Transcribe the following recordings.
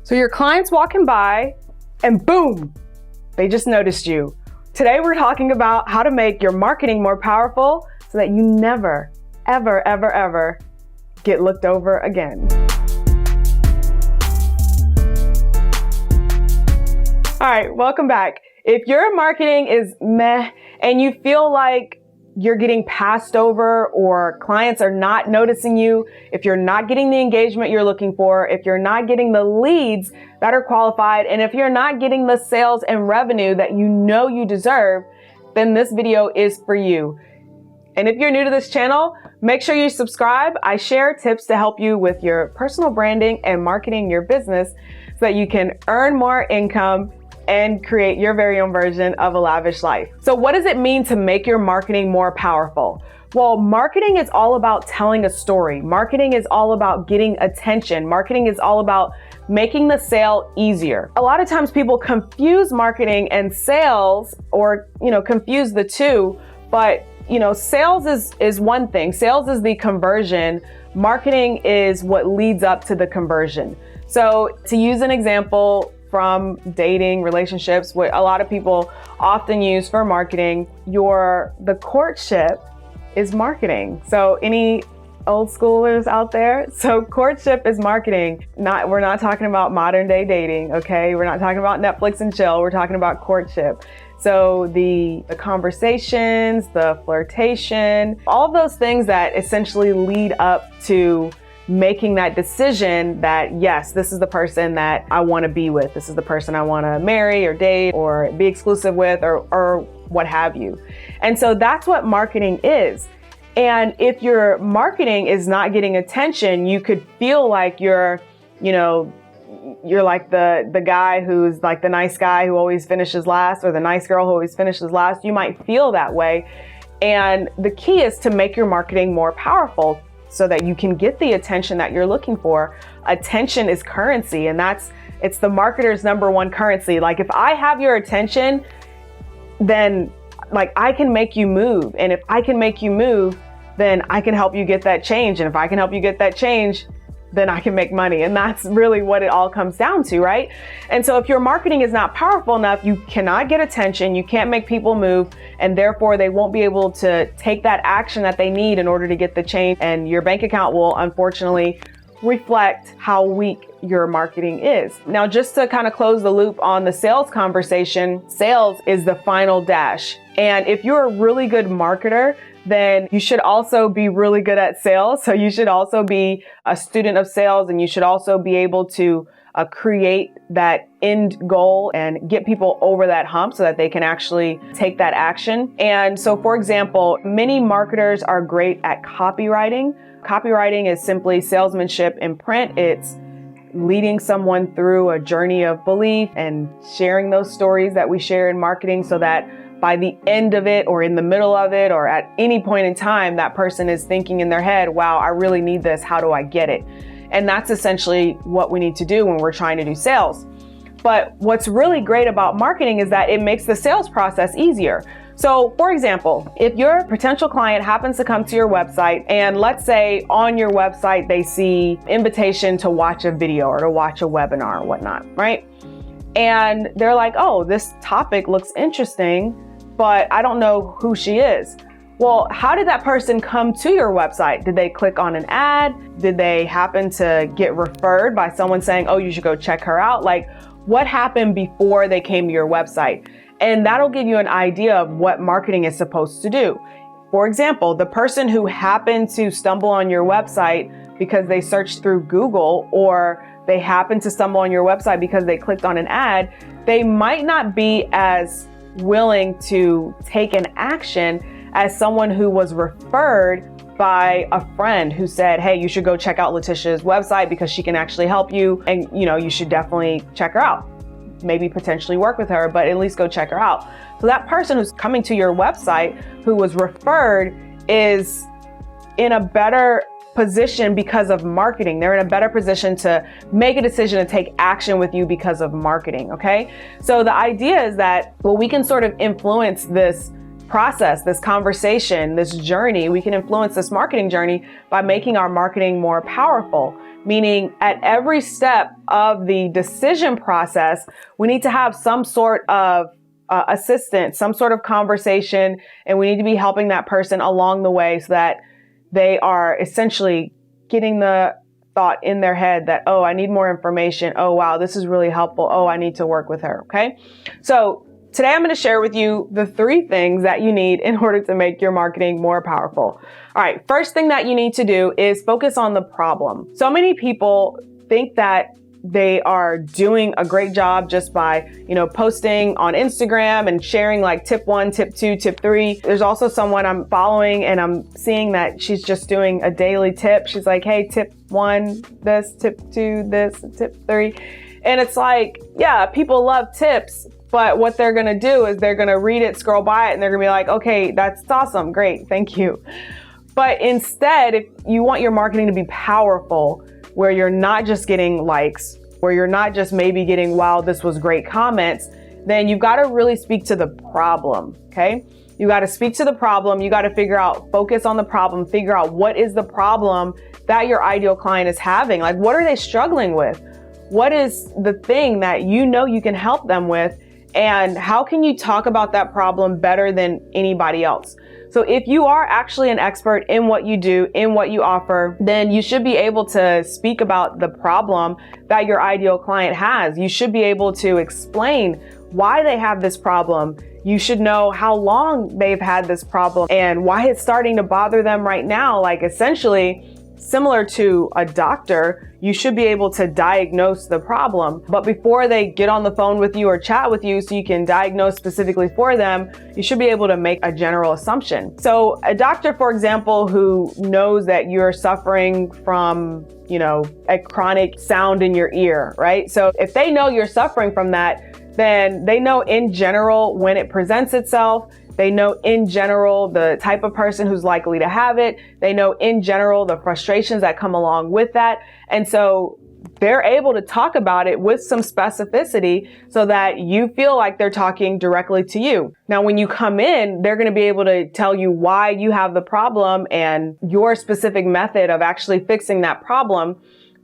So your client's walking by and boom, they just noticed you. Today we're talking about how to make your marketing more powerful so that you never, ever, ever, ever get looked over again. All right, welcome back. If your marketing is meh and you feel like you're getting passed over or clients are not noticing you, if you're not getting the engagement you're looking for, if you're not getting the leads that are qualified, and if you're not getting the sales and revenue that you know you deserve, then this video is for you. And if you're new to this channel, make sure you subscribe. I share tips to help you with your personal branding and marketing your business so that you can earn more income and create your very own version of a lavish life. So what does it mean to make your marketing more powerful? Well, marketing is all about telling a story. Marketing is all about getting attention. Marketing is all about making the sale easier. A lot of times people confuse marketing and sales or, confuse the two, but sales is one thing. Sales is the conversion. Marketing is what leads up to the conversion. So to use an example from dating, relationships, what a lot of people often use for marketing, the courtship is marketing. So any old schoolers out there? So courtship is marketing. We're not talking about modern day dating, okay? We're not talking about Netflix and chill. We're talking about courtship. So the conversations, the flirtation, all of those things that essentially lead up to making that decision that, yes, this is the person that I want to be with. This is the person I want to marry or date or be exclusive with or what have you. And so that's what marketing is. And if your marketing is not getting attention, you could feel like you're like the guy who's like the nice guy who always finishes last, or the nice girl who always finishes last. You might feel that way. And the key is to make your marketing more powerful so that you can get the attention that you're looking for. Attention is currency, and it's the marketer's number one currency. Like if I have your attention, then like I can make you move. And if I can make you move, then I can help you get that change. And if I can help you get that change, then I can make money. And that's really what it all comes down to, right? And so if your marketing is not powerful enough, you cannot get attention, you can't make people move, and therefore they won't be able to take that action that they need in order to get the change. And your bank account will unfortunately reflect how weak your marketing is. Now, just to kind of close the loop on the sales conversation, sales is the final dash. And if you're a really good marketer, then you should also be really good at sales. So you should also be a student of sales, and you should also be able to create that end goal and get people over that hump so that they can actually take that action. And so, for example, many marketers are great at copywriting. Copywriting is simply salesmanship in print. It's leading someone through a journey of belief and sharing those stories that we share in marketing so that by the end of it or in the middle of it or at any point in time, that person is thinking in their head, wow, I really need this. How do I get it? And that's essentially what we need to do when we're trying to do sales. But what's really great about marketing is that it makes the sales process easier. So for example, if your potential client happens to come to your website and let's say on your website, they see invitation to watch a video or to watch a webinar or whatnot, right? And they're like, oh, this topic looks interesting, but I don't know who she is. Well, how did that person come to your website? Did they click on an ad? Did they happen to get referred by someone saying, oh, you should go check her out? Like, what happened before they came to your website? And that'll give you an idea of what marketing is supposed to do. For example, the person who happened to stumble on your website because they searched through Google, or they happened to stumble on your website because they clicked on an ad, they might not be as willing to take an action as someone who was referred by a friend who said, hey, you should go check out LaTisha's website because she can actually help you. And you should definitely check her out. Maybe potentially work with her, but at least go check her out. So that person who's coming to your website who was referred is in a better position because of marketing. They're in a better position to make a decision to take action with you because of marketing, okay? So the idea is that, well, we can sort of influence this process, this conversation, this journey. We can influence this marketing journey by making our marketing more powerful. Meaning at every step of the decision process, we need to have some sort of assistance, some sort of conversation, and we need to be helping that person along the way so that they are essentially getting the thought in their head that, oh, I need more information. Oh, wow, this is really helpful. Oh, I need to work with her. Okay. So today I'm going to share with you the 3 things that you need in order to make your marketing more powerful. All right. First thing that you need to do is focus on the problem. So many people think that they are doing a great job just by, posting on Instagram and sharing like tip 1, tip 2, tip 3. There's also someone I'm following and I'm seeing that she's just doing a daily tip. She's like, hey, tip 1, this, tip 2, this, tip 3. And it's like, yeah, people love tips, but what they're going to do is they're going to read it, scroll by it, and they're going to be like, okay, that's awesome. Great. Thank you. But instead, if you want your marketing to be powerful, where you're not just getting likes, where you're not just maybe getting, wow, this was great comments, then you've got to really speak to the problem. Okay. You got to speak to the problem. You got to focus on the problem, figure out what is the problem that your ideal client is having. Like, what are they struggling with? What is the thing that you can help them with? And how can you talk about that problem better than anybody else? So if you are actually an expert in what you do, in what you offer, then you should be able to speak about the problem that your ideal client has. You should be able to explain why they have this problem. You should know how long they've had this problem and why it's starting to bother them right now. Like, essentially, similar to a doctor, you should be able to diagnose the problem. But before they get on the phone with you or chat with you so you can diagnose specifically for them, you should be able to make a general assumption. So a doctor, for example, who knows that you're suffering from, a chronic sound in your ear, right? So if they know you're suffering from that, then they know in general when it presents itself. They know in general the type of person who's likely to have it. They know in general the frustrations that come along with that. And so they're able to talk about it with some specificity so that you feel like they're talking directly to you. Now, when you come in, they're going to be able to tell you why you have the problem and your specific method of actually fixing that problem.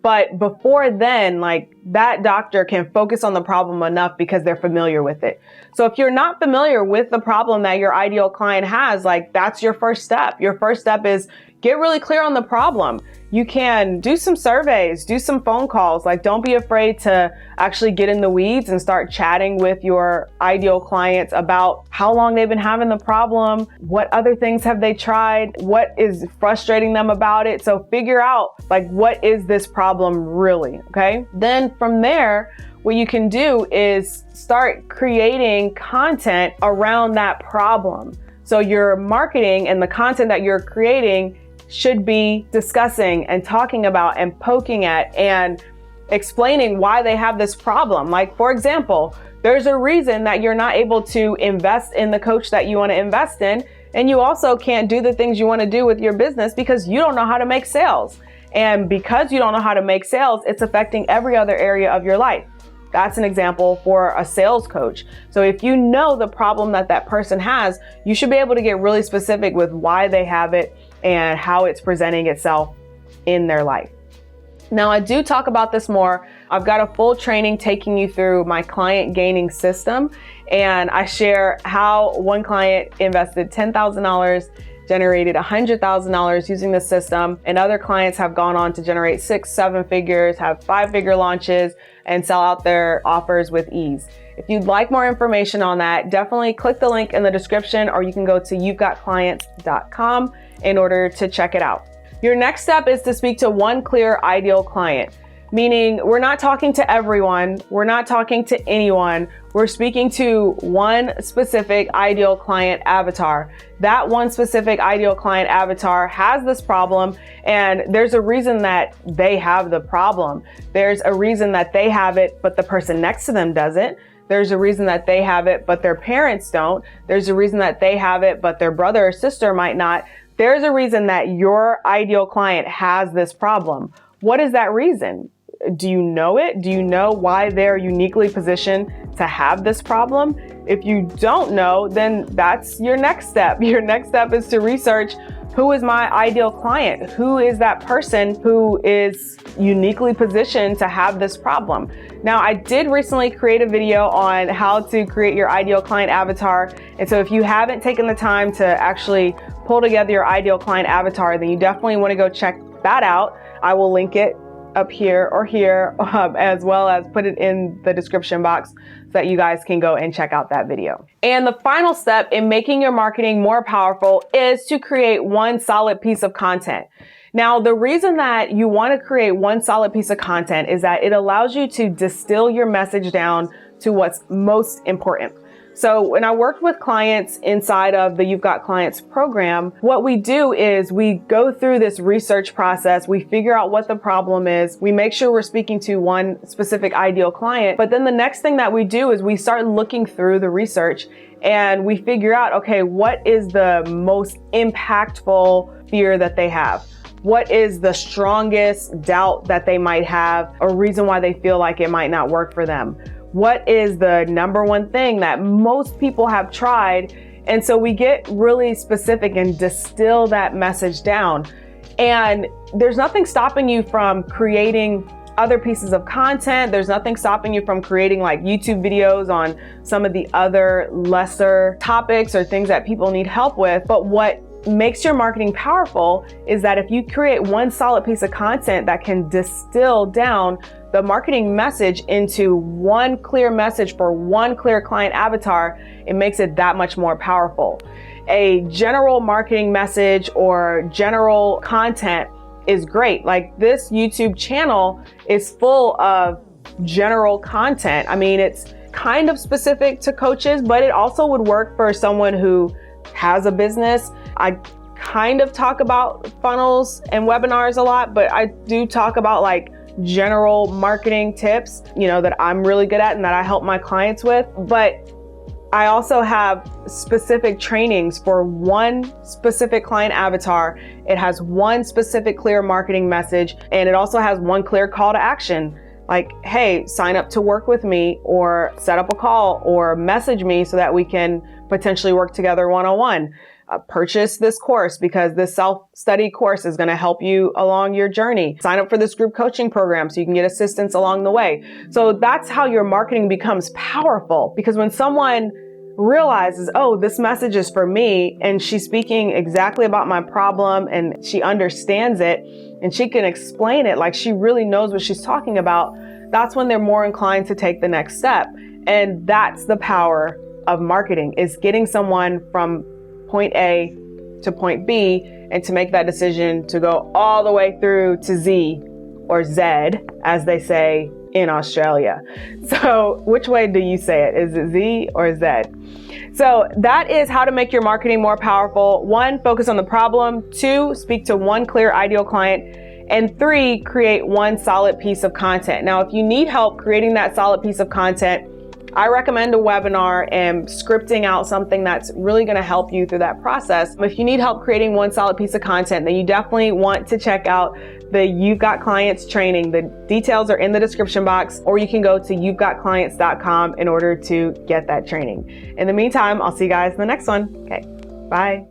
But before then, like, that doctor can focus on the problem enough because they're familiar with it. So if you're not familiar with the problem that your ideal client has, like, that's your first step. Your first step is get really clear on the problem. You can do some surveys, do some phone calls. Like, don't be afraid to actually get in the weeds and start chatting with your ideal clients about how long they've been having the problem, what other things have they tried, what is frustrating them about it. So figure out, like, what is this problem really, okay? Then from there, what you can do is start creating content around that problem. So your marketing and the content that you're creating should be discussing and talking about and poking at and explaining why they have this problem. Like, for example, there's a reason that you're not able to invest in the coach that you want to invest in. And you also can't do the things you want to do with your business because you don't know how to make sales. And because you don't know how to make sales, it's affecting every other area of your life. That's an example for a sales coach. So if you know the problem that that person has, you should be able to get really specific with why they have it and how it's presenting itself in their life. Now, I do talk about this more. I've got a full training taking you through my client gaining system, and I share how one client invested $10,000, generated $100,000 using the system, and other clients have gone on to generate 6, 7 figures, have 5-figure launches, and sell out their offers with ease. If you'd like more information on that, definitely click the link in the description, or you can go to you'vegotclients.com in order to check it out. Your next step is to speak to one clear ideal client, meaning we're not talking to everyone. We're not talking to anyone. We're speaking to one specific ideal client avatar. That one specific ideal client avatar has this problem, and there's a reason that they have the problem. There's a reason that they have it, but the person next to them doesn't. There's a reason that they have it, but their parents don't. There's a reason that they have it, but their brother or sister might not. There's a reason that your ideal client has this problem. What is that reason? Do you know it? Do you know why they're uniquely positioned to have this problem? If you don't know, then that's your next step. Your next step is to research, who is my ideal client? Who is that person who is uniquely positioned to have this problem? Now, I did recently create a video on how to create your ideal client avatar. And so if you haven't taken the time to actually pull together your ideal client avatar, then you definitely want to go check that out. I will link it up here or here, as well as put it in the description box so that you guys can go and check out that video. And the final step in making your marketing more powerful is to create one solid piece of content. Now, the reason that you want to create one solid piece of content is that it allows you to distill your message down to what's most important. So when I worked with clients inside of the You've Got Clients program, what we do is we go through this research process. We figure out what the problem is. We make sure we're speaking to one specific ideal client. But then the next thing that we do is we start looking through the research and we figure out, okay, what is the most impactful fear that they have? What is the strongest doubt that they might have, or reason why they feel like it might not work for them? What is the number one thing that most people have tried? And so we get really specific and distill that message down. And there's nothing stopping you from creating other pieces of content. There's nothing stopping you from creating like YouTube videos on some of the other lesser topics or things that people need help with. But what makes your marketing powerful is that if you create one solid piece of content that can distill down the marketing message into one clear message for one clear client avatar, it makes it that much more powerful. A general marketing message or general content is great. Like this YouTube channel is full of general content. I mean, it's kind of specific to coaches, but it also would work for someone who has a business. I kind of talk about funnels and webinars a lot, but I do talk about like general marketing tips, that I'm really good at and that I help my clients with. But I also have specific trainings for one specific client avatar. It has one specific clear marketing message, and it also has one clear call to action. Like, hey, sign up to work with me, or set up a call, or message me so that we can potentially work together one-on-one. Purchase this course because this self-study course is going to help you along your journey. Sign up for this group coaching program so you can get assistance along the way. So that's how your marketing becomes powerful, because when someone realizes, oh, this message is for me, and she's speaking exactly about my problem, and she understands it, and she can explain it like she really knows what she's talking about, that's when they're more inclined to take the next step. And that's the power of marketing, is getting someone from point A to point B, and to make that decision to go all the way through to Z, or Z, as they say in Australia. So which way do you say it? Is it Z or Z? So that is how to make your marketing more powerful. 1, focus on the problem. 2, speak to one clear ideal client. And 3, create one solid piece of content. Now, if you need help creating that solid piece of content, I recommend a webinar and scripting out something that's really going to help you through that process. If you need help creating one solid piece of content, then you definitely want to check out the You've Got Clients training. The details are in the description box, or you can go to you'vegotclients.com in order to get that training. In the meantime, I'll see you guys in the next one. Okay, bye.